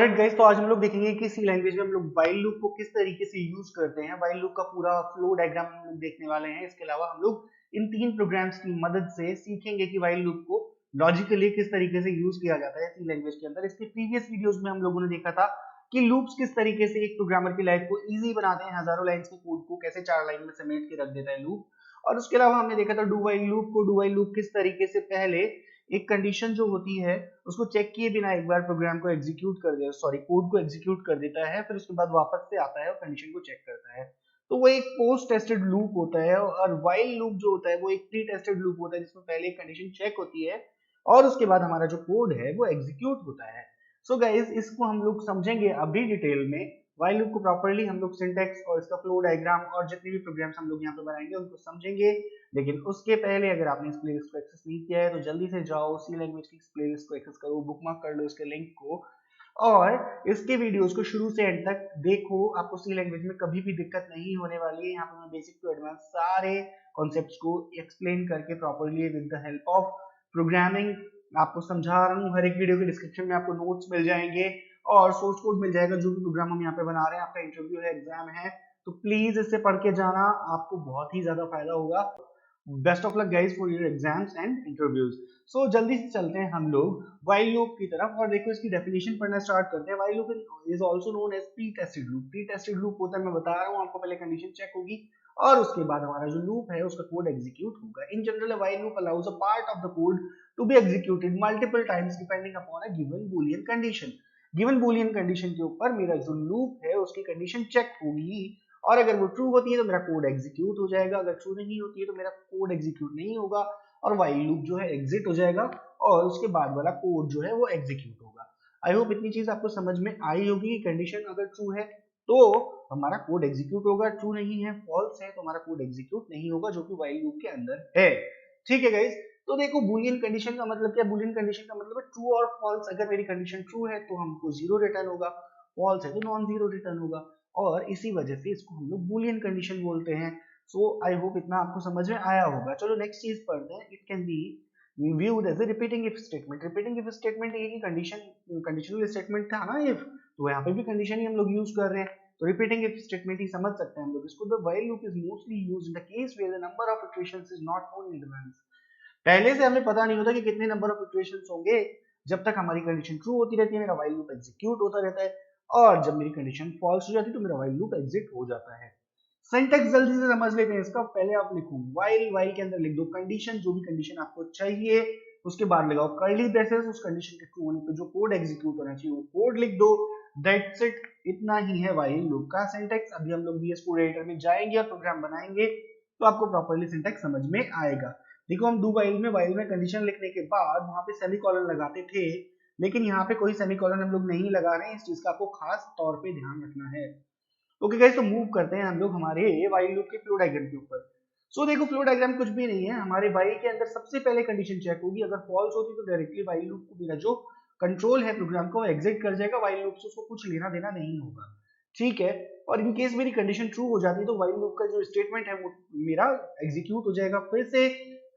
Alright guys, तो आज हम लोग देखेंगे कि सी लैंग्वेज में हम लोग व्हाइल लूप को किस तरीके से यूज करते हैं। व्हाइल लूप का पूरा फ्लो डायग्राम हम लोग देखने वाले हैं। इसके अलावा हम लोग इन तीन प्रोग्राम्स की मदद से सीखेंगे कि व्हाइल लूप को लॉजिकली किस तरीके से यूज किया जाता है सी लैंग्वेज के अंदर। इसके प्रीवियस वीडियोस में हम लोगों ने देखा था कि लूप्स किस तरीके से एक प्रोग्रामर की लाइफ को इजी बनाते हैं। हजारों लाइंस के कोड को कैसे 4 लाइन में समेट के रख देता है लूप। और उसके अलावा हमने देखा था डू व्हाइल लूप किस तरीके से पहले एक कंडीशन जो होती है उसको चेक किए बिना एक बार प्रोग्राम को एग्जीक्यूट कर दे कोड को एग्जीक्यूट कर देता है, फिर उसके बाद वापस से आता है और कंडीशन को चेक करता है। तो वो एक पोस्ट टेस्टेड लूप होता है। और व्हाइल लूप जो होता है वो एक प्री टेस्टेड लूप होता है जिसमें पहले एक कंडीशन चेक होती है और उसके बाद हमारा जो कोड है वो एग्जीक्यूट होता है। सो गाइस, इसको हम लोग समझेंगे अभी डिटेल में। व्हाइल लूप को प्रॉपर्ली हम लोग सिंटैक्स और इसका फ्लो डायग्राम और जितने भी प्रोग्राम्स हम लोग यहाँ पे बनाएंगे उनको समझेंगे। लेकिन उसके पहले अगर आपने इस प्लेलिस्ट को एक्सेस नहीं किया है तो जल्दी से जाओ सी लैंग्वेज की इस प्लेलिस्ट को एक्सेस करो, बुकमार्क कर लो इसके लिंक को और इसके वीडियोस को शुरू से एंड तक देखो। आपको सी लैंग्वेज में कभी भी दिक्कत नहीं होने वाली है। यहाँ पे मैं बेसिक टू एडवांस सारे कॉन्सेप्ट्स को एक्सप्लेन करके properly with the help of programming आपको समझा रहा हूँ। हर एक वीडियो के डिस्क्रिप्शन में आपको नोट्स मिल जाएंगे और सोर्स कोड मिल जाएगा। जो भी प्रोग्राम हम यहाँ पे बना रहे हैं, आपका इंटरव्यू है, एग्जाम है, तो प्लीज इससे पढ़ के जाना, आपको बहुत ही ज्यादा फायदा होगा। Best of luck guys for your exams and interviews. So जल्दी से चलते हैं हम लोग व्हाइल लूप की तरफ और देखो इसकी डेफिनेशन पढ़ना स्टार्ट करते हैं। While loop is also known as pre tested loop. Pre tested loop होता है, मैं बता रहा हूँ आपको, पहले कंडीशन चेक होगी और उसके बाद हमारा जो लूप है उसका कोड एग्जीक्यूट होगा। In general a while loop allows a part of the code to be executed multiple times depending upon a given boolean condition. Given boolean condition के ऊपर मेरा जो लूप है उसकी कंडीशन चेक होगी और अगर वो ट्रू होती है तो मेरा कोड एग्जीक्यूट हो जाएगा, अगर ट्रू नहीं होती है तो मेरा कोड एग्जीक्यूट नहीं होगा और व्हाइल लूप जो है एग्जिट हो जाएगा और उसके बाद वाला कोड जो है वो एग्जीक्यूट होगा। आई होप इतनी चीज आपको समझ में आई होगी कि कंडीशन अगर ट्रू है तो हमारा कोड एग्जीक्यूट होगा, ट्रू नहीं है, फॉल्स है तो हमारा कोड एग्जीक्यूट नहीं होगा, जो कि व्हाइल लूप के अंदर है। ठीक है गाइस, तो देखो बूलियन कंडीशन का मतलब क्या? बूलियन कंडीशन का मतलब है ट्रू और फॉल्स। अगर मेरी कंडीशन ट्रू है तो हमको जीरो रिटर्न होगा, फॉल्स है तो नॉन जीरो रिटर्न होगा और इसी वजह से इसको हम लोग बूलियन कंडीशन बोलते हैं। सो आई होप इतना आपको समझ में आया होगा। चलो नेक्स्ट चीज पढ़ते हैं। It can be viewed as a repeating if statement। repeating if statement ये कंडीशन कंडीशनल स्टेटमेंट था ना if, तो यहाँ पे भी कंडीशन ही हम लोग यूज कर रहे हैं तो रिपीटिंग इफ स्टेटमेंट ही समझ सकते हैं हम लोग इसको। The while loop is mostly used in the case where the number of iterations is not known in advance. पहले से हमें पता नहीं होता कि कितने नंबर ऑफ इटरेशंस होंगे। जब तक हमारी कंडीशन ट्रू होती रहती है मेरा व्हाइल लूप एग्जीक्यूट होता रहता है और जब मेरी कंडीशन फॉल्स हो जाती है तो मेरा व्हाइल लूप एग्जिट हो जाता है। सिंटैक्स जल्दी से समझ लेते हैं इसका। पहले आप लिखो व्हाइल, व्हाइल के अंदर लिख दो कंडीशन, जो भी कंडीशन आपको चाहिए, उसके बाद लगाओ कर्ली ब्रेसेस, उस कंडीशन के ट्रू होने पे जो कोड एग्जीक्यूट होना चाहिए वो कोड लिख दो। दैट्स इट, इतना ही है व्हाइल लूप का सिंटैक्स। अभी हम लोग VS कोड एडिटर में जाएंगे और प्रोग्राम बनाएंगे तो आपको प्रॉपर्ली सिंटैक्स समझ में आएगा। देखो हम डू व्हाइल में कंडीशन लिखने के बाद वहां पे सेमीकोलन लगाते थे, लेकिन यहाँ पे कोई सेमीकोलन हम लोग नहीं लगा रहे हैं। इस चीज का आपको खास तौर पे ध्यान रखना है। ओके गाइस, तो मूव करते हैं हम लोग हमारे व्हाइल लूप के फ्लो डायग्राम के ऊपर। सो देखो फ्लो डायग्राम कुछ भी नहीं है। हमारे व्हाइल के अंदर सबसे पहले कंडीशन चेक होगी, अगर फॉल्स होती तो डायरेक्टली व्हाइल लूप को मेरा जो कंट्रोल है प्रोग्राम को एग्जिट कर जाएगा। व्हाइल लूप से उसको कुछ लेना देना नहीं होगा, ठीक है। और इन केस मेरी कंडीशन ट्रू हो जाती है तो व्हाइल लूप का जो स्टेटमेंट है वो मेरा एग्जीक्यूट हो जाएगा, फिर से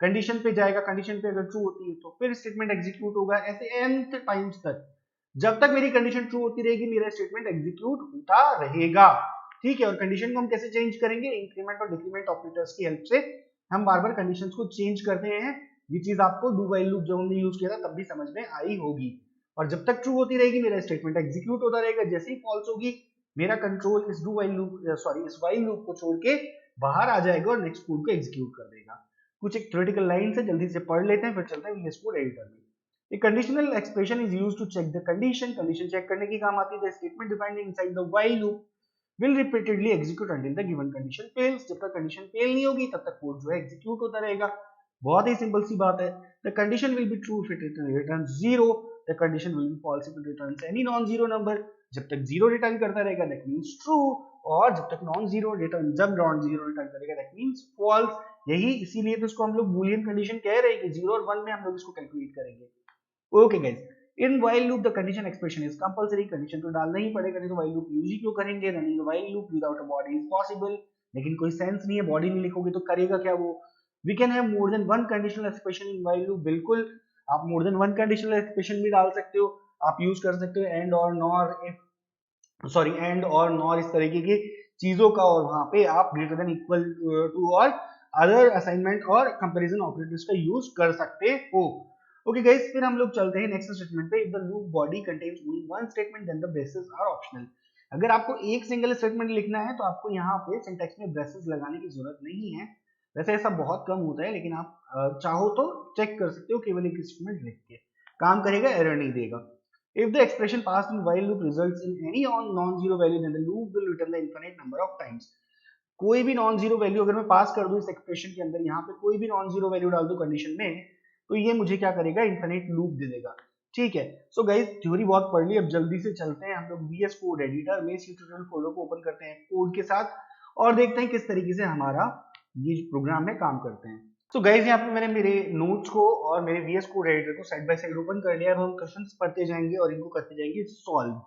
कंडीशन पे जाएगा, कंडीशन पे अगर ट्रू होती है तो फिर स्टेटमेंट एग्जीक्यूट होगा, ऐसे nth टाइम्स तक। जब तक मेरी कंडीशन ट्रू होती रहेगी मेरा स्टेटमेंट एग्जीक्यूट होता रहेगा, ठीक है। और कंडीशन को हम कैसे चेंज करेंगे? इंक्रीमेंट और डिक्रीमेंट ऑपरेटर्स की हेल्प से हम बार बार कंडीशंस को चेंज करते हैं। ये चीज आपको डू व्हाइल लूप जब हमने यूज किया था तब भी समझ में आई होगी। और जब तक ट्रू होती रहेगी मेरा स्टेटमेंट एग्जीक्यूट होता रहेगा, जैसे ही फॉल्स होगी मेरा कंट्रोल इस डू व्हाइल लूप इस व्हाइल लूप को छोड़ के बाहर आ जाएगा और नेक्स्ट कोड को एग्जीक्यूट कर देगा। कुछ एक थ्योरेटिकल लाइन से जल्दी से पढ़ लेते हैं फिर चलते हैं VS कोड एडिटर में। A conditional expression is used to check the condition। Condition check करने की काम आती है। The statement defined inside the while loop will repeatedly execute until the given condition fails। जब तक कंडीशन फेल नहीं होगी तब तक कोड जो है एग्जीक्यूट होता रहेगा। बहुत ही सिंपल सी बात है। The condition will be true if it returns zero। The condition will be false if it returns any non-zero number। जब तक जीरो रिटर्न करता रहेगा that means true और जब तक non-zero रिटर्न करेगा that means false। यही इसीलिए तो इसको हम लोग बूलियन कंडीशन कह रहे हैं कि 0 और 1 में हम लोग इसको कैलकुलेट करेंगे। Okay guys, in while loop the condition expression is compulsory. Condition तो डालना ही पड़ेगा, नहीं तो व्हाइल लूप यूज ही क्यों करेंगे? Running while loop without a body is possible. लेकिन कोई सेंस नहीं है, बॉडी नहीं लिखोगे तो करेगा क्या वो? We can have more than one conditional expression in while loop. बिल्कुल, आप more than one conditional expression भी डाल सकते हो। आप यूज कर सकते हो एंड और नॉर, सॉरी एंड और नॉर, इस तरीके की चीजों का, और वहां पे आप ग्रेटर देन इक्वल टू और अदर असाइनमेंट और कंपैरिजन ऑपरेटर्स का यूज कर सकते हो। ओके गाइस, फिर हम लोग चलते हैं नेक्स्ट स्टेटमेंट पे। If the loop body contains only one statement then the braces are optional. अगर आपको एक सिंगल स्टेटमेंट लिखना है तो आपको यहाँ पे सिंटैक्स में ब्रेसेस लगाने की जरूरत नहीं है। वैसे ऐसा बहुत कम होता है, लेकिन आप चाहो तो चेक कर सकते हो केवल एक स्टेटमेंट लिख के, काम करेगा, एरर नहीं देगा। If the expression passed in while loop results in any non-zero value, then the loop will return the infinite number of times. कोई भी नॉन जीरो वैल्यू अगर मैं पास कर दूं इस एक्सप्रेशन के अंदर, यहाँ पे कोई भी नॉन जीरो वैल्यू डाल दूं कंडीशन में, तो ये मुझे क्या करेगा, इन्फिनिट लूप दे देगा। ठीक है, सो गाइस थ्योरी बहुत पढ़ ली, अब जल्दी से चलते हैं हम लोग VS कोड एडिटर में, इस ट्यूटोरियल फोल्डर को ओपन करते हैं कोड के साथ और देखते हैं किस तरीके से हमारा ये प्रोग्राम में काम करते हैं। तो गाइस यहाँ पे मैंने मेरे नोट्स को और मेरे VS कोड एडिटर को साइड बाय साइड ओपन कर लिया। अब हम क्वेश्चंस पढ़ते जाएंगे और इनको करते जाएंगे सॉल्व।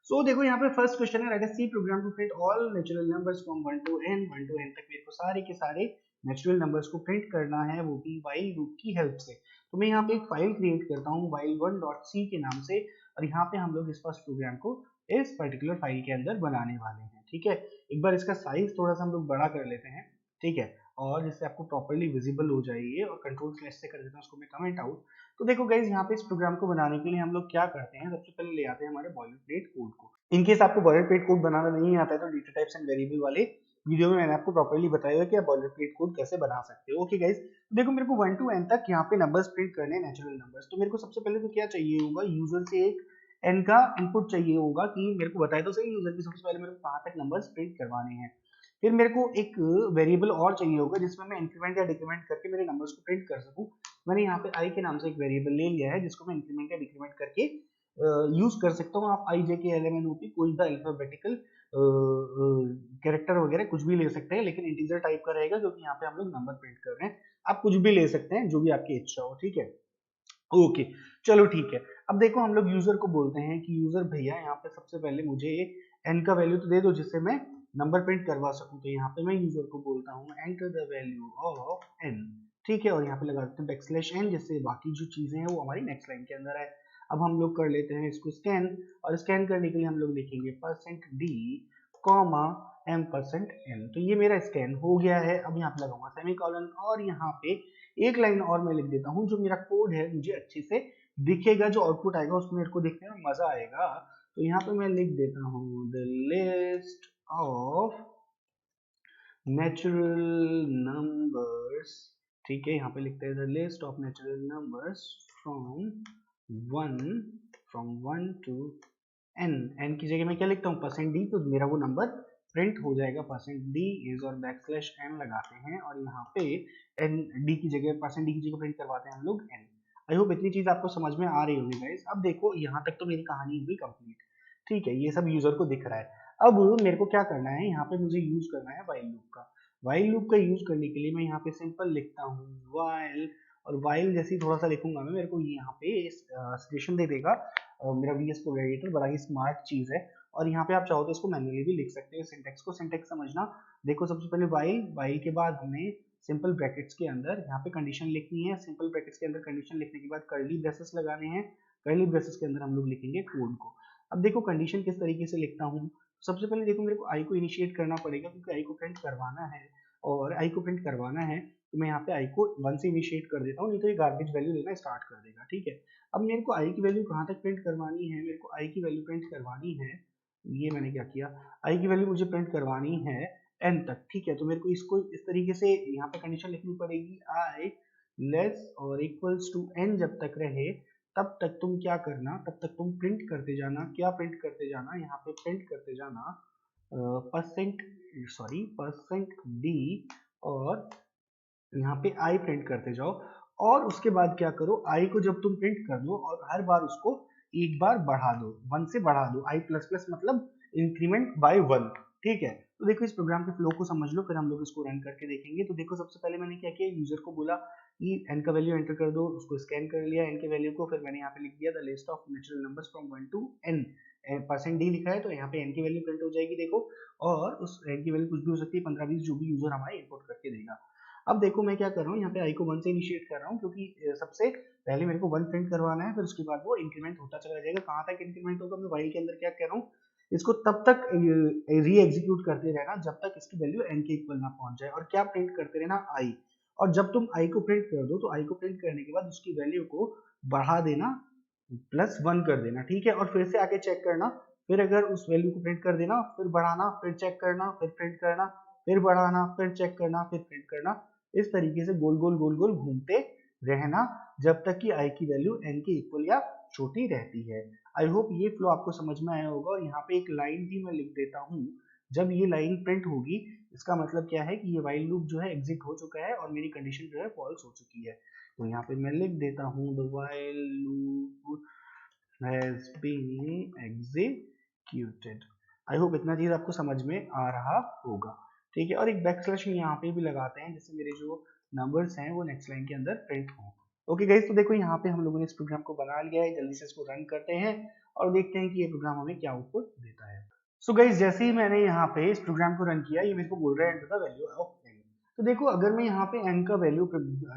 सो देखो यहाँ पे फर्स्ट क्वेश्चन है, write a C program to print all natural numbers from 1 to n, 1 to n तक मेरे को सारे के सारे नेचुरल नंबर्स को प्रिंट करना है, वो भी व्हाइल लूप की हेल्प से। तो मैं यहाँ पे एक फाइल क्रिएट करता हूँ while1.c के नाम से, और यहाँ पे हम लोग इस फर्स्ट प्रोग्राम को इस पर्टिकुलर फाइल के अंदर बनाने वाले हैं। ठीक है, एक बार इसका साइज थोड़ा सा हम लोग बड़ा कर लेते हैं, ठीक है, और जिससे आपको प्रॉपर्ली विजिबल हो जाइए, और कंट्रोल स्लैश से कर देता हूँ उसको मैं कमेंट आउट। तो देखो गाइज यहाँ पे इस प्रोग्राम को बनाने के लिए हम लोग क्या करते हैं, सबसे पहले ले आते हैं हमारे बॉयलरप्लेट कोड को। इनकेस आपको बॉयलरप्लेट कोड बनाना नहीं आता है तो डेटा टाइप्स एंड वेरिएबल वाले वीडियो में मैंने आपको प्रॉपर्ली बताया कि आप बॉयलरप्लेट कोड कैसे बना सकते हो। ओके गाइज, देखो मेरे को 1 to n तक यहाँ पे नंबर्स प्रिंट करने हैं, नेचुरल नंबर्स। तो मेरे को सबसे पहले तो क्या चाहिए होगा, यूजर से एक n का इनपुट चाहिए होगा कि मेरे को बताए तो सही यूजर की सबसे पहले मेरे को कहाँ तक नंबर्स प्रिंट करवाने हैं। फिर मेरे को एक वेरिएबल और चाहिए होगा जिसमें मैं इंक्रीमेंट या डिक्रीमेंट करके मेरे नंबर्स को प्रिंट कर सकूं। मैंने यहाँ पे i के नाम से एक वेरिएबल ले लिया है जिसको मैं इंक्रीमेंट या डिक्रीमेंट करके यूज कर सकता हूँ। आप i, j, k, l, m, n, o, p कोई भी अल्फाबेटिकल कैरेक्टर वगैरह कुछ भी ले सकते हैं, लेकिन इंटीजर टाइप का रहेगा क्योंकि यहाँ पे हम लोग नंबर प्रिंट कर रहे हैं। आप कुछ भी ले सकते हैं, जो भी आपकी इच्छा हो। ठीक है, ओके, चलो ठीक है। अब देखो हम लोग यूजर को बोलते हैं कि यूजर भैया यहाँ पे सबसे पहले मुझे n का वैल्यू तो दे दो जिससे मैं नंबर प्रिंट करवा सकूं। तो यहाँ पे मैं यूजर को बोलता हूँ enter the value of n, ठीक है, और यहाँ पे लगा देते हैं बैकस्लैश n, जिससे बाकी जो चीजें हैं वो हमारी नेक्स्ट लाइन के अंदर है। अब हम लोग कर लेते हैं इसको स्कैन, और स्कैन करने के लिए हम लोग लिखेंगे %d, m%n। तो ये मेरा स्कैन हो गया है। अब यहाँ पे लगाऊंगा सेमीकोलन, और यहाँ पे एक लाइन और मैं लिख देता हूँ, जो मेरा कोड है मुझे अच्छे से दिखेगा, जो आउटपुट आएगा उसमें मेरे को देखने में मजा आएगा। तो यहाँ पे मैं लिख देता हूँ the list of natural numbers, ठीक है, यहाँ पे लिखते हैं the list of natural numbers from one two n। n की जगह मैं क्या लिखता हूँ %d, तो मेरा वो नंबर प्रिंट हो जाएगा। %d इज और बैकस्लैश n लगाते हैं, और यहाँ पे n d की जगह %d की जगह प्रिंट करवाते हैं हम लोग n। आई होप इतनी चीज आपको समझ में आ रही होगी गाइस। अब देखो यहाँ तक तो मेरी कहानी हुई कंप्लीट, ठीक है, ये सब यूजर को दिख रहा है। अब मेरे को क्या करना है, यहाँ पे मुझे यूज करना है व्हाइल लूप का। व्हाइल लूप का यूज करने के लिए मैं यहाँ पे सिंपल लिखता हूँ व्हाइल, और व्हाइल जैसे ही थोड़ा सा लिखूंगा मैं, मेरे को यहाँ पे सिचुएशन दे देगा। मेरा VS कोड एडिटर बड़ा ही स्मार्ट चीज है, और यहाँ पे आप चाहो तो इसको मैन्युअली भी लिख सकते हो। सिंटेक्स को सिंटेक्स समझना, देखो सबसे पहले व्हाइल, व्हाइल के बाद हमें सिंपल ब्रैकेट्स के अंदर यहाँ पे कंडीशन लिखनी है। सिंपल ब्रैकेट्स के अंदर कंडीशन लिखने के बाद कर्ली ब्रेसेस लगाने हैं। कर्ली ब्रेसेस के अंदर हम लोग लिखेंगे कोड को। अब देखो कंडीशन किस तरीके से लिखता हूँ। सबसे पहले देखो मेरे को आई को इनिशिएट करना पड़ेगा, क्योंकि आई को प्रिंट करवाना है, और आई को प्रिंट करवाना है तो मैं यहाँ पे आई को 1 से इनिशिएट कर देता हूँ, नहीं तो ये गार्बेज वैल्यू लेना स्टार्ट कर देगा। ठीक है, अब मेरे को आई की वैल्यू कहाँ तक प्रिंट करवानी है, मेरे को आई की वैल्यू प्रिंट करवानी है, ये मैंने क्या किया, आई की वैल्यू मुझे प्रिंट करवानी है n तक। ठीक है, तो मेरे को इसको इस तरीके से यहाँ पे कंडीशन लिखनी पड़ेगी, आई लेस और इक्वल्स टू n जब तक रहे तब तक तुम क्या करना, तब तक तुम प्रिंट करते जाना। क्या प्रिंट करते जाना, यहाँ पे प्रिंट करते जाना %d, और यहाँ पे आई प्रिंट करते जाओ। और उसके बाद क्या करो, आई को जब तुम प्रिंट कर दो और हर बार उसको एक बार बढ़ा दो, 1 से बढ़ा दो। आई प्लस प्लस मतलब इंक्रीमेंट बाय 1। ठीक है, तो देखो इस प्रोग्राम के फ्लो को समझ लो, फिर हम लोग इसको रन करके देखेंगे। तो देखो सबसे पहले मैंने क्या किया, यूजर को बोला कि n का वैल्यू एंटर कर दो, उसको स्कैन कर लिया n के वैल्यू को। फिर मैंने यहाँ पे लिख दिया the list of natural numbers from 1 to n, %d लिखा है तो यहाँ पे n की वैल्यू प्रिंट हो जाएगी। देखो, और उस n की वैल्यू कुछ भी हो सकती है, 15 20, जो भी यूजर हमारे इनपुट करके देगा। अब देखो मैं क्या कर रहा हूँ, यहाँ पे आई को 1 से इनिशिएट कर रहा हूँ, क्योंकि सबसे पहले मेरे को 1 प्रिंट करवाना है, फिर उसके बाद वो इंक्रीमेंट होता चला जाएगा। कहाँ तक इंक्रीमेंट होगा, मैं वाइल के अंदर क्या कह रहा हूँ, इसको तब तक री एग्जीक्यूट करते रहना जब तक इसकी वैल्यू n के इक्वल ना पहुंच जाए। और क्या प्रिंट करते रहना, i। और जब तुम i को प्रिंट कर दो तो i को प्रिंट करने के बाद उसकी वैल्यू को बढ़ा देना, +1 कर देना, ठीक है। और फिर से आके चेक करना, फिर अगर उस वैल्यू को प्रिंट कर देना, फिर बढ़ाना, फिर चेक करना, फिर प्रिंट करना, फिर बढ़ाना, फिर चेक करना, फिर प्रिंट करना। इस तरीके से गोल गोल गोल गोल घूमते रहना जब तक कि i की वैल्यू n के इक्वल या छोटी रहती है। आई होप ये फ्लो आपको समझ में आया होगा। और यहाँ पे एक लाइन भी मैं लिख देता हूँ, जब ये लाइन प्रिंट होगी इसका मतलब क्या है कि ये वाइल लूप जो है एग्जिट हो चुका है और मेरी कंडीशन जो है फॉल्स हो चुकी है। तो यहाँ पे मैं लिख देता हूँ the while loop has been executed. I hope इतना चीज आपको समझ में आ रहा होगा, ठीक है। और एक बैकस्लैश यहाँ पे भी लगाते हैं जिससे मेरे जो नंबर्स हैं वो नेक्स्ट लाइन के अंदर प्रिंट हों। ओके गाइस, तो देखो यहाँ पे हम लोगों ने इस प्रोग्राम को बना लिया है। जल्दी से इसको रन करते हैं और देखते हैं कि ये प्रोग्राम हमें क्या आउटपुट देता है। सो गाइस, जैसे ही मैंने यहाँ पे इस प्रोग्राम को रन किया, ये मेरे को बोल रहा है enter the value of n। तो देखो अगर मैं यहाँ पे n का वैल्यू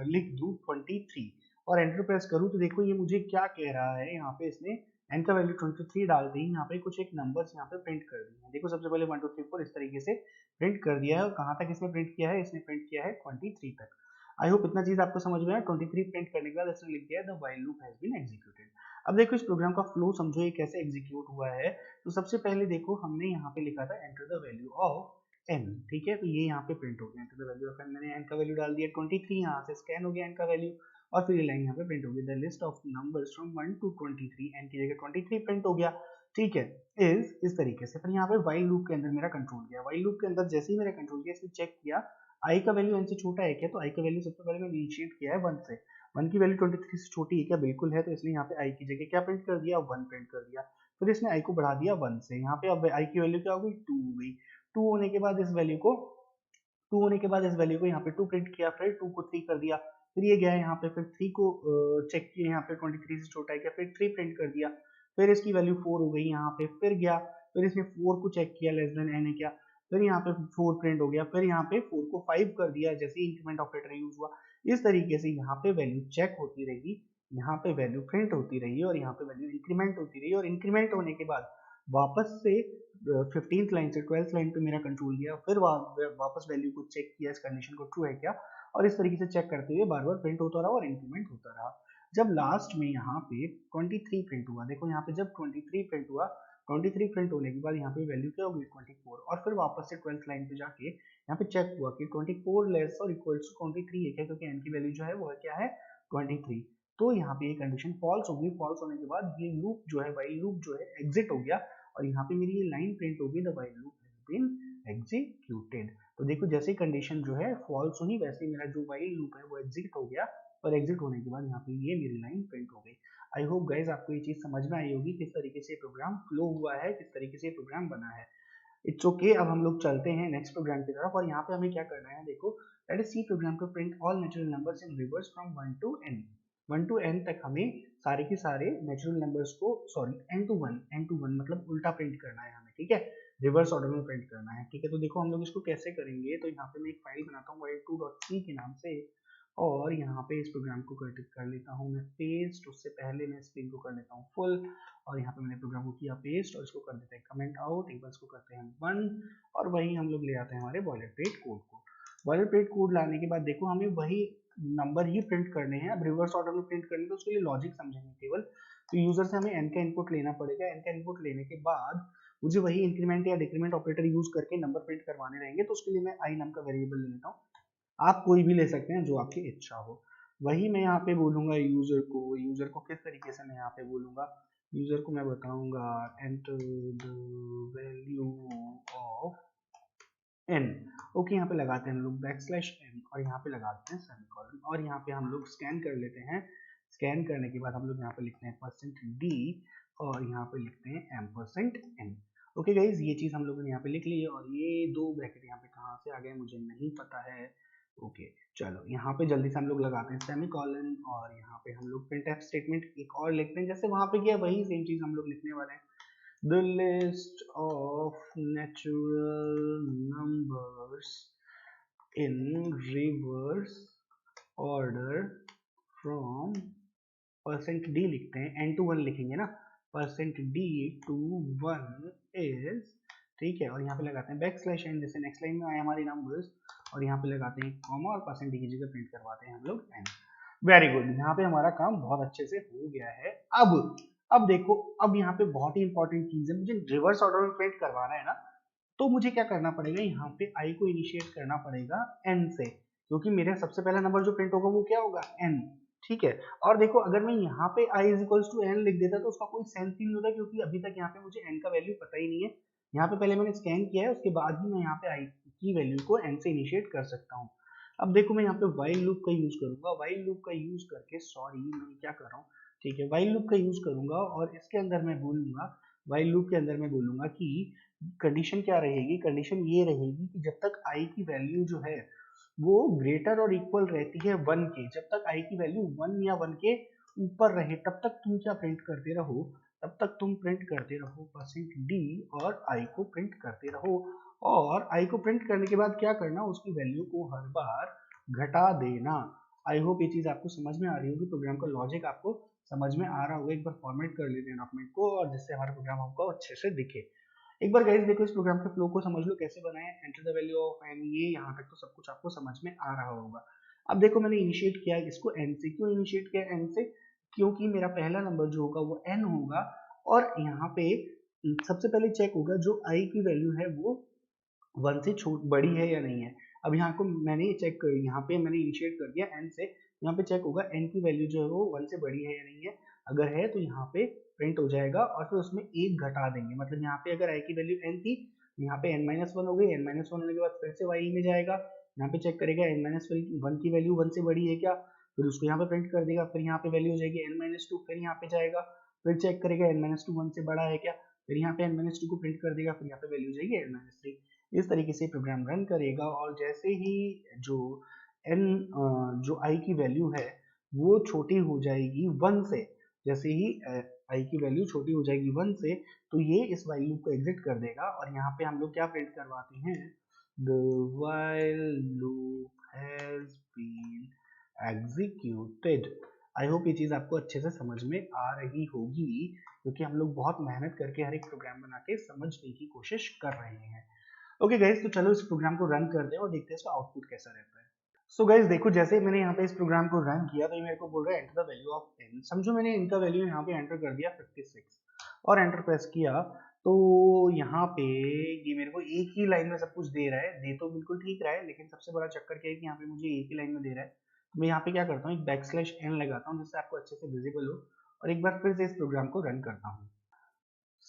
लिख दूं 23 और एंटर प्रेस करूं, तो देखो ये मुझे क्या कह रहा है। यहाँ पे इसने n का वैल्यू 23 डालते ही यहाँ पे कुछ एक नंबर्स यहाँ पे प्रिंट कर दिए हैं। देखो सबसे पहले 1 2 3 4 इस तरीके से प्रिंट कर दिया है। और कहाँ तक इसने प्रिंट किया है, इसने प्रिंट किया है 23 तक। आई होप इतना चीज आपको समझ में आया। 23 प्रिंट करने के बाद इसने लिख दिया the while loop has been executed. अब देखो इस प्रोग्राम का फ्लो समझो, ये कैसे एग्जीक्यूट हुआ है। तो सबसे पहले देखो हमने यहाँ पे लिखा था enter the value of n, ठीक है। तो ये यहाँ पे प्रिंट हो गया enter the value of n। मैंने n का वैल्यू डाल दिया 23, यहाँ से स्कैन हो गया n का वैल्यू और फिर ये लाइन यहाँ पे प्रिंट हो गई the list of numbers from 1 to 23। n की जगह 23 प्रिंट हो गया, ठीक है। इस तरीके से फिर यहाँ पे व्हाइल लूप के अंदर मेरा कंट्रोल गया। व्हाइल लूप के अंदर जैसे ही मेरा कंट्रोल गया, इसने चेक किया i का वैल्यू n से छोटा है क्या। तो i का वैल्यू सबसे पहले मैंने इनिशिएट किया है 1 से। 1 की वैल्यू 23 से छोटी है क्या, बिल्कुल है। तो इसने यहाँ पे i की जगह क्या प्रिंट कर दिया, 1 प्रिंट कर दिया। फिर इसने i को बढ़ा दिया 1 से। यहाँ पे अब i की वैल्यू क्या हो गई, 2 हो गई। 2 होने के बाद इस वैल्यू को 2 होने के बाद इस वैल्यू को यहाँ पे 2 प्रिंट किया, फिर 2 को 3 कर दिया। फिर ये गया यहाँ पे, फिर 3 को चेक किया, यहाँ पे 23 से छोटा है क्या, फिर 3 प्रिंट कर दिया। फिर इसकी वैल्यू 4 हो गई यहाँ पे, फिर गया, फिर इसने 4 को चेक किया लेस देन n है क्या, फिर यहाँ पे 4 प्रिंट हो गया। फिर यहाँ पे 4 को 5 कर दिया जैसे ही इंक्रीमेंट ऑपरेटर यूज हुआ। इस तरीके से यहाँ पे वैल्यू चेक होती रही, यहाँ पे वैल्यू प्रिंट होती रही और यहाँ पे वैल्यू इंक्रीमेंट होती रही। और इंक्रीमेंट होने के बाद वापस से 15th लाइन से 12th लाइन पे मेरा कंट्रोल गया, फिर वापस वैल्यू को चेक किया, इस कंडीशन को ट्रू है क्या, और इस तरीके से चेक करते हुए बार बार प्रिंट होता रहा और इंक्रीमेंट होता रहा। जब लास्ट में यहाँ पे 23 प्रिंट हुआ, देखो यहाँ पे जब 23 प्रिंट हुआ, 23 प्रिंट होने के बाद यहाँ पे वैल्यू क्या होगी 24। और फिर वापस से 12th लाइन पे जाके यहाँ पे चेक हुआ कि 24 लेस और इक्वल्स टू 23 है क्या, क्योंकि n की वैल्यू जो है वो क्या है 23। तो यहाँ पे ये कंडीशन फॉल्स होगी। फॉल्स होने के बाद ये लूप जो है, व्हाइल लूप जो है एग्जिट हो गया और यहाँ पे मेरी ये लाइन प्रिंट होगी the while loop has been executed. तो देखो जैसे कंडीशन जो है फॉल्स हुई, वैसे मेरा जो व्हाइल लूप है वो एग्जिट हो गया और एग्जिट होने के बाद यहाँ पे ये मेरी लाइन प्रिंट हो गई। आई होप गाइज आपको ये चीज समझ में आई होगी, किस तरीके से प्रोग्राम फ्लो हुआ है, किस तरीके से प्रोग्राम बना है। It's okay. अब हम लोग चलते हैं नेक्स्ट प्रोग्राम की तरफ और यहाँ पे हमें क्या करना है, देखो let us C program to print all natural numbers in reverse from 1 to n। 1 to n तक हमें सारे के सारे नेचुरल नंबर्स को, सॉरी n to 1 मतलब उल्टा प्रिंट करना है हमें, ठीक है, रिवर्स ऑर्डर में प्रिंट करना है, ठीक है। तो देखो हम लोग इसको कैसे करेंगे। तो यहाँ पे मैं एक फाइल बनाता हूँ while2.c के नाम से और यहाँ पे इस प्रोग्राम को कर लेता हूँ मैं पेस्ट। उससे पहले मैं स्क्रीन को कर लेता हूँ फुल और यहाँ पे मैंने प्रोग्राम को किया पेस्ट और इसको कर देते हैं कमेंट आउट, एक बार इसको करते हैं 1 और वही हम लोग ले आते हैं हमारे बॉयलरप्लेट कोड को। बॉयलरप्लेट कोड लाने के बाद देखो हमें वही नंबर ही प्रिंट करने हैं। अब रिवर्स ऑर्डर में प्रिंट करने तो उसके लिए लॉजिक समझेंगे केवल। तो यूजर से हमें n का इनपुट लेना पड़ेगा। n का इनपुट लेने के बाद मुझे वही इंक्रीमेंट या डिक्रीमेंट ऑपरेटर यूज करके नंबर प्रिंट करवाने रहेंगे। तो उसके लिए मैं i नाम का वेरिएबल ले लेता हूँ, आप कोई भी ले सकते हैं जो आपकी इच्छा हो। वही मैं यहाँ पे बोलूंगा यूजर को किस तरीके से मैं यहाँ पे बोलूंगा, यूजर को मैं बताऊंगा enter the value of n। Okay, यहाँ पे लगाते हैं हम लोग \n और यहाँ पे लगाते हैं सेमीकोलन और यहाँ पे हम लोग स्कैन कर लेते हैं। स्कैन करने के बाद हम लोग यहाँ पे लिखते हैं %d और यहाँ पे लिखते हैं %n। ओके गाइज, ये चीज हम लोगों ने यहाँ पे लिख ली है और ये दो ब्रैकेट यहाँ पे कहाँ से आ गए मुझे नहीं पता है। ओके चलो, यहाँ पे जल्दी से हम लोग लगाते हैं सेमीकोलन और यहाँ पे हम लोग प्रिंटफ स्टेटमेंट एक और लिखते हैं जैसे वहां पे किया, वही सेम चीज हम लोग लिखने वाले हैं। The list of natural numbers in reverse order from %d लिखते हैं, n to 1 लिखेंगे ना, %d to 1 इज, ठीक है, और यहाँ पे लगाते हैं बैकस्लैश n, जैसे नेक्स्ट लाइन में आए हमारे नंबर्स, और यहाँ पे लगाते हैं कॉमा और % की जगह प्रिंट करवाते हैं हम लोग n। वेरी गुड, यहाँ पे हमारा काम बहुत अच्छे से हो गया है। अब देखो, अब यहाँ पे बहुत ही इंपॉर्टेंट चीज है, मुझे रिवर्स ऑर्डर में प्रिंट करवाना है ना, तो मुझे क्या करना पड़ेगा, यहाँ पे i को इनिशिएट करना पड़ेगा n से, क्योंकि मेरा सबसे पहला नंबर जो प्रिंट होगा वो क्या होगा, n, ठीक है। और देखो, अगर मैं यहाँ पे i इज n लिख देता तो उसका कोई सेंस ही नहीं होता, क्योंकि अभी तक यहाँ पे मुझे n का वैल्यू पता ही नहीं है। यहाँ पे पहले मैंने स्कैन किया है, उसके बाद ही मैं यहाँ पे i की वैल्यू को n से इनिशिएट कर सकता हूँ। अब देखो, मैं यहाँ पे while लूप का यूज करूंगा, while लूप का यूज करके, सॉरी मैं क्या कर रहा हूँ, ठीक है, while लूप का यूज करूंगा, और इसके अंदर मैं बोलूंगा, while लूप के अंदर मैं बोलूंगा कि कंडीशन क्या रहेगी, कंडीशन ये रहेगी कि जब तक i की वैल्यू जो है वो ग्रेटर और इक्वल रहती है 1 के, जब तक i की वैल्यू 1 या 1 के ऊपर रहे, तब तक तुम क्या प्रिंट करते रहो, तब तक तुम प्रिंट करते रहो %d और i को प्रिंट करते रहो। और i को प्रिंट करने के बाद क्या करना, उसकी वैल्यू को हर बार घटा देना। आई होप ये चीज आपको समझ में आ रही होगी, प्रोग्राम का लॉजिक आपको समझ में आ रहा होगा। एक बार फॉर्मेट कर लेते हैं डॉक्यूमेंट को, और जिससे हमारा प्रोग्राम हमको अच्छे से दिखे। एक बार गाइस देखो, इस प्रोग्राम के फ्लो को समझ लो कैसे बनाए, enter the value of n, ये यहाँ तक तो सब कुछ आपको समझ में आ रहा होगा। अब देखो, मैंने इनिशिएट किया इसको n से, क्यों इनिशिएट किया n से, क्योंकि मेरा पहला नंबर जो होगा वो n होगा, और यहाँ पे सबसे पहले चेक होगा जो i की वैल्यू है वो 1 से बड़ी है या नहीं है। अब यहाँ को मैंने चेक कर, यहाँ पे मैंने इनिशिएट कर दिया n से, यहाँ पे चेक होगा n की वैल्यू जो है वो 1 से बड़ी है या नहीं है। अगर है तो यहाँ पे प्रिंट हो जाएगा, और फिर उसमें एक घटा देंगे, मतलब यहाँ पे अगर i की वैल्यू n थी, यहाँ पे n-1 हो गई, n-1 होने के बाद फिर से y में जाएगा, यहाँ पे चेक करेगा n-1 की वैल्यू 1 से बड़ी है क्या, फिर उसको यहाँ पे प्रिंट कर देगा, फिर यहाँ पे वैल्यू हो जाएगी n-2, फिर यहाँ पे जाएगा, फिर चेक करेगा n-2 1 से बड़ा है क्या, फिर यहाँ पे n-2 को प्रिंट कर देगा, फिर यहाँ पे वैल्यू हो जाएगी n-3। इस तरीके से प्रोग्राम रन करेगा, और जैसे ही जो n जो i की वैल्यू है वो छोटी हो जाएगी 1 से, जैसे ही i की वैल्यू छोटी हो जाएगी 1 से, तो ये इस while लूप को एग्जिट कर देगा, और यहाँ पे हम लोग क्या प्रिंट करवाते हैं, the while loop has been executed। I hope ये चीज आपको अच्छे से समझ में आ रही होगी, क्योंकि हम लोग बहुत मेहनत करके हर एक प्रोग्राम बना के समझने की कोशिश कर रहे हैं। ओके गाइज, तो चलो इस प्रोग्राम को रन करते हैं और देखते हैं इसका आउटपुट कैसा रहता है। सो गाइज देखो, जैसे मैंने यहाँ पे इस प्रोग्राम को रन किया, तो ये मेरे को बोल रहा है enter the value of n। समझो मैंने n का वैल्यू यहाँ पे एंटर कर दिया 56, और एंटर प्रेस किया, तो यहाँ पे ये मेरे को एक ही लाइन में सब कुछ दे रहा है, दे तो बिल्कुल ठीक रहा है, लेकिन सबसे बड़ा चक्कर क्या है कि यहाँ पे मुझे एक ही लाइन में दे रहा है। तो मैं यहाँ पे क्या करता हूँ, एक \n लगाता हूँ, जिससे आपको अच्छे से विजिबल हो, और एक बार फिर से इस प्रोग्राम को रन करता हूँ।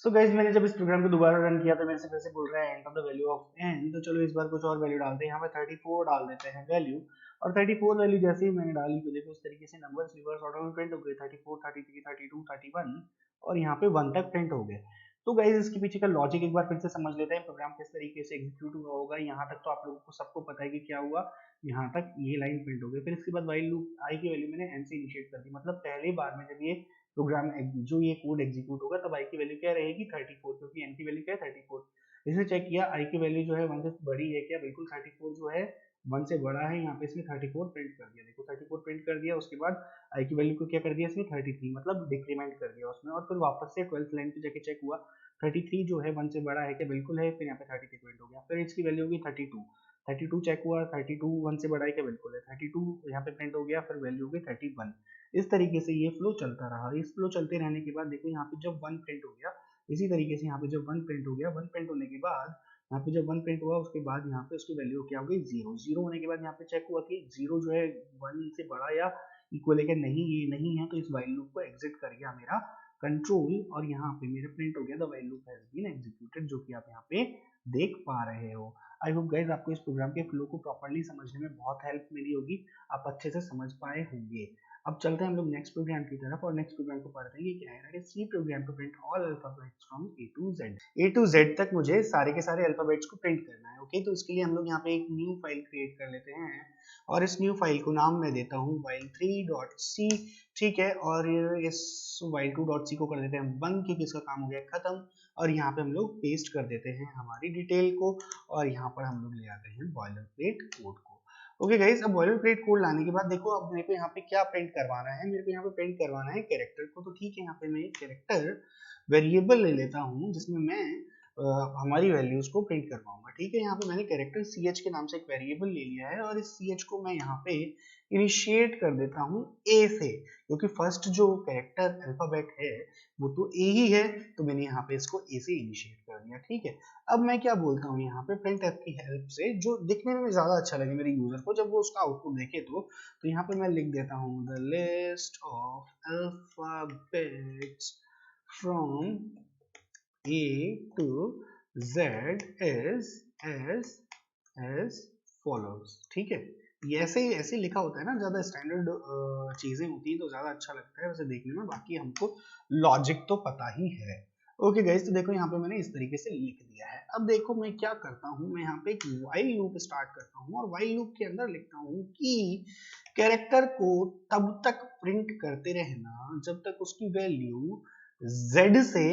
सो गाइज, मैंने जब इस प्रोग्राम को दोबारा रन किया, तो मेरे से फिर से बोल रहा है enter the value of n। तो चलो इस बार कुछ और वैल्यू डालते हैं, यहाँ पे 34 डाल देते हैं वैल्यू, और 34 वैल्यू जैसे ही मैंने डाली, तो देखो इस तरीके से नंबर्स रिवर्स ऑर्डर में प्रिंट हो गए, 34, 33, 32, 31, और यहाँ पे 1 तक प्रिंट हो गए। तो गाइज इसके पीछे का लॉजिक एक बार फिर से समझ लेते हैं, प्रोग्राम किस तरीके से एग्जीक्यूट हुआ होगा। यहाँ तक तो आप लोगों को सबको पता है कि क्या हुआ, यहाँ तक ये लाइन प्रिंट हो गई, फिर इसके बाद while लूप i की वैल्यू मैंने n से इनिशिएट कर दी, मतलब पहली बार में जब ये प्रोग्राम जो ये कोड एग्जीक्यूट होगा, तब i की वैल्यू क्या रहेगी 34, क्योंकि n की वैल्यू क्या है 34। इसने चेक किया i की वैल्यू जो है 1 से बड़ी है क्या, बिल्कुल 34 जो है 1 से बड़ा है, यहाँ पे इसने 34 प्रिंट कर दिया, देखो 34 प्रिंट कर दिया। उसके बाद i की वैल्यू को क्या कर दिया इसने 33, मतलब डिक्रीमेंट कर दिया उसमें, और फिर वापस से 12th लाइन पे जाके चेक हुआ, 33 जो है 1 से बड़ा है क्या, बिल्कुल है, फिर यहाँ पे 33 प्रिंट हो गया, फिर इसकी वैल्यू होगी 32 चेक हुआ, 32 1 से बड़ा है क्या, बिल्कुल है, 32 यहाँ पे प्रिंट हो गया, फिर वैल्यू हो गई 31। इस तरीके से ये फ्लो चलता रहा। इस फ्लो चलते रहने के बाद देखो, यहाँ पे जब 1 प्रिंट हो गया, इसी तरीके से यहाँ पे जब 1 प्रिंट हो गया, 1 प्रिंट होने के बाद यहाँ पे जब 1 प्रिंट हुआ, उसके बाद यहाँ पे उसकी वैल्यू क्या हो गई 0। 0 होने के बाद यहाँ पे चेक हुआ कि 0 जो है 1 से बड़ा या इक्वल है क्या, नहीं ये नहीं है, तो इस while लूप को एग्जिट कर गया मेरा कंट्रोल, और यहाँ पे मेरा प्रिंट हो गया the while loop has been executed, जो कि आप यहाँ पे देख पा रहे हो। आई होप गाइज आपको इस प्रोग्राम के फ्लो को प्रॉपर्ली समझने में बहुत हेल्प मिली होगी, आप अच्छे से समझ पाए होंगे। अब चलते हैं हम लोग नेक्स्ट प्रोग्राम की तरफ, और नेक्स्ट प्रोग्राम को पढ़ते हैं कि क्या है। C program to print all alphabets from A to Z तक मुझे सारे के सारे अल्फाबेट्स को प्रिंट करना है। ओके, तो इसके लिए हम लोग यहाँ पे एक न्यू फाइल क्रिएट कर लेते हैं, और इस न्यू फाइल को नाम मैं देता हूँ while3.c। ठीक है, और इस while2.c को कर देते हैं बंद, क्योंकि इसका काम हो गया खत्म, और यहाँ पे हम लोग पेस्ट कर देते हैं हमारी डिटेल को, और यहाँ पर हम लोग ले आते हैं बॉयलर प्लेट कोड को। ओके गाइस, अब बॉयलरप्लेट कोड लाने के बाद देखो अब मेरे को यहाँ पे क्या प्रिंट करवाना है, मेरे को यहाँ पे प्रिंट करवाना है कैरेक्टर को। तो ठीक है, यहाँ पे मैं एक कैरेक्टर वेरिएबल ले लेता हूँ जिसमें मैं हमारी वैल्यूज को प्रिंट करवाऊंगा। ठीक है, यहाँ पे मैंने कैरेक्टर ch के नाम से एक वेरिएबल ले लिया है और इस ch को मैं यहाँ पे इनिशिएट कर देता हूँ a से, क्योंकि फर्स्ट जो कैरेक्टर अल्फाबेट है वो तो a ही है, तो मैंने यहाँ पे इसको a से इनिशिएट कर दिया। ठीक है, अब मैं क्या बोलता हूँ यहाँ पे प्रिंट एफ की हेल्प से, जो दिखने में ज्यादा अच्छा लगे मेरे यूजर को जब वो उसका आउटपुट देखे, तो यहाँ पे मैं लिख देता हूँ the list of alphabets from A to Z is as follows। ठीक है, ये ऐसे लिखा होता है ना, ज्यादा स्टैंडर्ड चीजें होती हैं तो ज्यादा अच्छा लगता है वैसे देखने में, बाकी हमको लॉजिक तो पता ही है। ओके गाइस, तो देखो यहाँ पे मैंने इस तरीके से लिख दिया है। अब देखो मैं क्या करता हूँ, मैं यहाँ पे एक while लूप स्टार्ट करता हूँ और while लूप के अंदर लिखता हूँ कि कैरेक्टर को तब तक प्रिंट करते रहना जब तक उसकी वैल्यू z से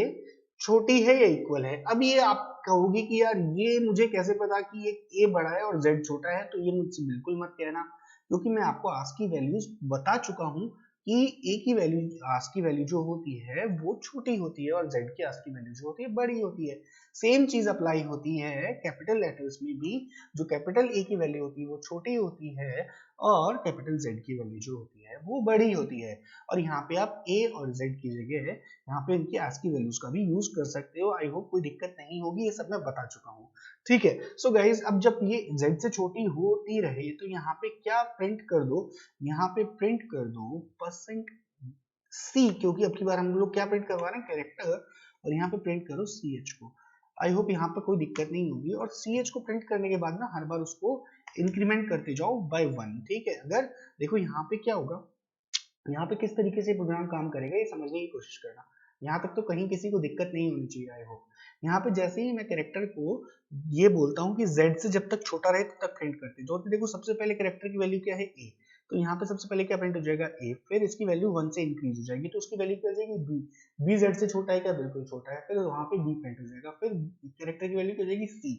छोटी है या इक्वल है। अब ये आप कहोगे कि यार ये मुझे कैसे पता कि ये a बड़ा है और z छोटा है, तो ये मुझसे बिल्कुल मत कहना, क्योंकि मैं आपको आस्क की वैल्यूज बता चुका हूँ कि a की वैल्यू, आस्क की वैल्यू जो होती है वो छोटी होती है और z की आस्क की वैल्यू जो होती है बड़ी होती है। सेम चीज अप्लाई होती है कैपिटल लेटर्स में भी, जो कैपिटल A की वैल्यू होती है वो छोटी होती है और कैपिटल Z की वैल्यू जो होती है वो बड़ी होती है। और यहाँ पे आप A और Z की जगह यहाँ पे इनकी ASCII वैल्यूज का भी यूज कर सकते हो। आई होप कोई दिक्कत नहीं होगी, ये सब मैं बता चुका हूँ। ठीक है, सो गाइज अब जब ये Z से छोटी होती रहे तो यहाँ पे क्या प्रिंट कर दो, यहाँ पे प्रिंट कर दो %C, क्योंकि अब की बार हम लोग क्या प्रिंट करवा रहे हैं, कैरेक्टर, और यहाँ पे प्रिंट करो CH को। आई होप यहाँ पर कोई दिक्कत नहीं होगी। और CH को प्रिंट करने के बाद ना हर बार उसको इंक्रीमेंट करते जाओ बाय 1। ठीक है, अगर देखो यहाँ पे क्या होगा, यहाँ पे किस तरीके से प्रोग्राम काम करेगा ये समझने की कोशिश करना। यहाँ तक तो कहीं किसी को दिक्कत नहीं होनी चाहिए आई होप। यहाँ पे जैसे ही मैं कैरेक्टर को ये बोलता हूँ कि z से जब तक छोटा रहे तब तक प्रिंट करते, जो देखो सबसे पहले कैरेक्टर की वैल्यू क्या है a, तो यहाँ पे सबसे पहले क्या प्रिंट हो जाएगा a, फिर इसकी वैल्यू 1 से इंक्रीज हो जाएगी तो उसकी वैल्यू क्या हो जाएगी b, b z से छोटा है क्या, बिल्कुल छोटा है, फिर वहां पे b प्रिंट हो जाएगा, फिर कैरेक्टर की वैल्यू क्या हो जाएगी c,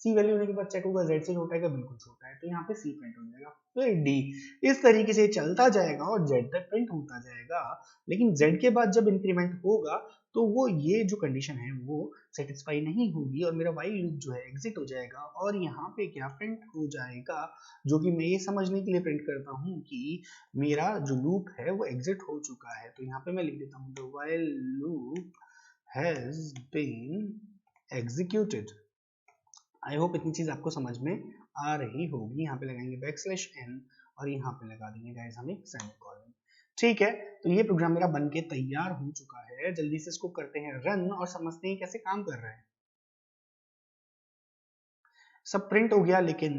c वैल्यू होने के बाद चेक होगा z से छोटा है क्या, बिल्कुल छोटा है, तो यहाँ पे c प्रिंट हो जाएगा, फिर d। इस तरीके से चलता जाएगा और z तक प्रिंट होता जाएगा। लेकिन z के बाद जब इंक्रीमेंट होगा तो वो ये जो कंडीशन है वो सेटिस्फाई नहीं होगी और मेरा while लूप जो है एग्जिट हो जाएगा और यहाँ पे क्या प्रिंट हो जाएगा, जो कि मैं ये समझने के लिए प्रिंट करता हूँ कि मेरा जो लूप है वो एग्जिट हो चुका है। तो यहाँ पे मैं लिख देता हूँ the while loop has been executed। I hope इतनी चीज आपको समझ में आ रही होगी। यहाँ पे लगाएंगे \n और यहाँ पे लगा देंगे गाइस हम एक सेमीकोलन। ठीक है, तो ये प्रोग्राम मेरा बन के तैयार हो चुका है। जल्दी से इसको करते हैं रन और समझते हैं कैसे काम कर रहा है। सब प्रिंट हो गया, लेकिन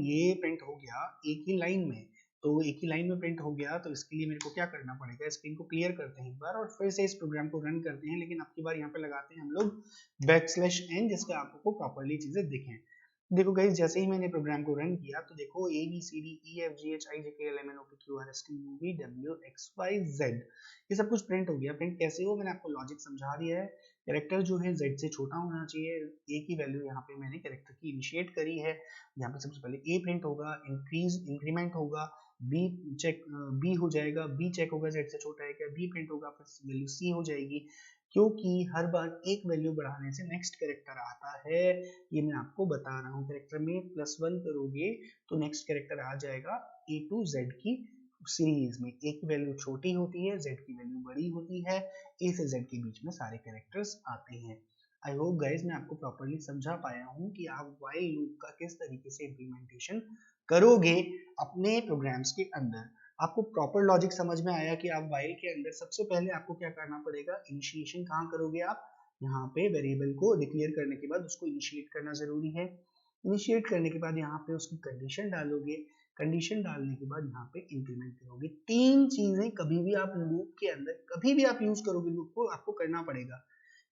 ये प्रिंट हो गया एक ही लाइन में, तो एक ही लाइन में प्रिंट हो गया, तो इसके लिए मेरे को क्या करना पड़ेगा, स्क्रीन को क्लियर करते हैं एक बार और फिर से इस प्रोग्राम को रन करते हैं, लेकिन अब की बार यहाँ पे लगाते हैं हम लोग \n, जिससे आपको प्रॉपर्ली चीजें दिखें। देखो गाइस, जैसे ही मैंने प्रोग्राम को रन किया तो देखो ABCDEFGHIJKLMNOPQRSTUVWXYZ ये सब कुछ प्रिंट हो गया। प्रिंट कैसे हो, मैंने आपको लॉजिक समझा दिया है। कैरेक्टर जो है z से छोटा होना चाहिए, a की वैल्यू यहाँ पे मैंने कैरेक्टर की इनिशिएट करी है। यहाँ पे सबसे पहले a प्रिंट होगा, इंक्रीमेंट होगा, b हो जाएगा, b चेक होगा z से छोटा है क्या, b प्रिंट होगा, फिर वैल्यू c हो जाएगी, क्योंकि हर बार एक वैल्यू बढ़ाने से नेक्स्ट कैरेक्टर आता है। ये मैं आपको बता रहा हूँ, कैरेक्टर में +1 करोगे तो नेक्स्ट कैरेक्टर आ जाएगा a to z की सीरीज में। a की वैल्यू छोटी होती है, z की वैल्यू बड़ी होती है, a से z के बीच में सारे कैरेक्टर्स आते हैं। आई होप गाइज मैं आपको प्रॉपर्ली समझा पाया हूँ कि आप while लूप का किस तरीके से इम्प्लीमेंटेशन करोगे अपने प्रोग्राम्स के अंदर। आपको प्रॉपर लॉजिक समझ में आया कि आप while के अंदर सबसे पहले आपको क्या करना पड़ेगा, इनिशिएशन कहाँ करोगे आप, यहाँ पे वेरिएबल को डिक्लेयर करने के बाद उसको इनिशिएट करना जरूरी है। इनिशिएट करने के बाद यहाँ पे उसकी कंडीशन डालोगे, कंडीशन डालने के बाद यहाँ पे इंक्रीमेंट करोगे। तीन चीजें कभी भी आप लूप के अंदर कभी भी आप यूज करोगे लूप को, आपको करना पड़ेगा।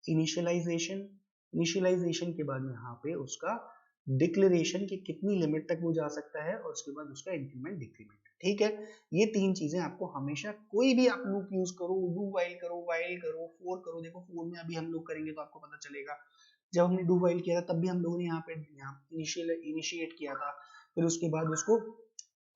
इनिशियलाइजेशन, इनिशियलाइजेशन के बाद यहाँ पे उसका डिक्लेरेशन की कितनी लिमिट तक वो जा सकता है और उसके बाद उसका इंक्रीमेंट डिक्रीमेंट। ठीक है, ये तीन चीजें आपको हमेशा, कोई भी आप लूप यूज करो, डू वाइल करो, वाइल करो, फोर करो। देखो फोर में अभी हम लोग करेंगे तो आपको पता चलेगा, जब हमने डू वाइल किया था तब भी हम लोगों ने यहाँ पे इनिशिएट किया था, फिर उसके बाद उसको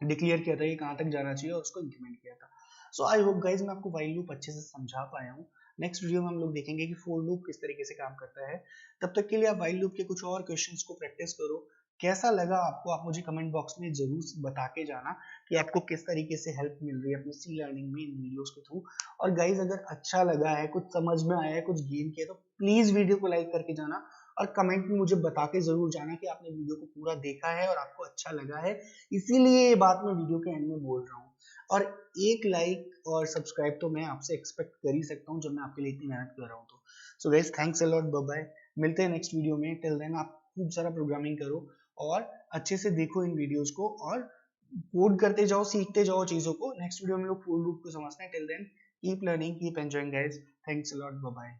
डिक्लेयर किया था कि कहाँ तक जाना चाहिए और उसको इंक्रीमेंट किया था। सो आई होप गाइज मैं आपको वाइल लूप अच्छे से समझा पाया हूँ। नेक्स्ट वीडियो में हम लोग देखेंगे कि फोर लूप किस तरीके से काम करता है। तब तक के लिए आप वाइल लूप के कुछ और क्वेश्चंस को प्रैक्टिस करो। कैसा लगा आपको, आप मुझे कमेंट बॉक्स में जरूर बता के जाना कि आपको किस तरीके से हेल्प मिल रही है अपनी सी लर्निंग में इन वीडियोस के थ्रू। और गाइज अगर अच्छा लगा है, कुछ समझ में आया है, कुछ गेन किया, तो प्लीज वीडियो को लाइक करके जाना और कमेंट में मुझे बता के जरूर जाना कि आपने वीडियो को पूरा देखा है और आपको अच्छा लगा है। इसीलिए ये बात मैं वीडियो के एंड में बोल रहा हूँ। और एक लाइक और सब्सक्राइब तो मैं आपसे एक्सपेक्ट कर ही सकता हूँ जब मैं आपके लिए इतनी मेहनत कर रहा हूँ तो। So guys thanks a lot, bye bye. मिलते हैं नेक्स्ट वीडियो में। टिल देन आप खूब सारा प्रोग्रामिंग करो और अच्छे से देखो इन वीडियोस को और कोड करते जाओ, सीखते जाओ चीजों को। नेक्स्ट वीडियो में लोग फॉर लूप को समझते हैं। Till then keep learning, keep enjoying guys. Thanks a lot, bye bye.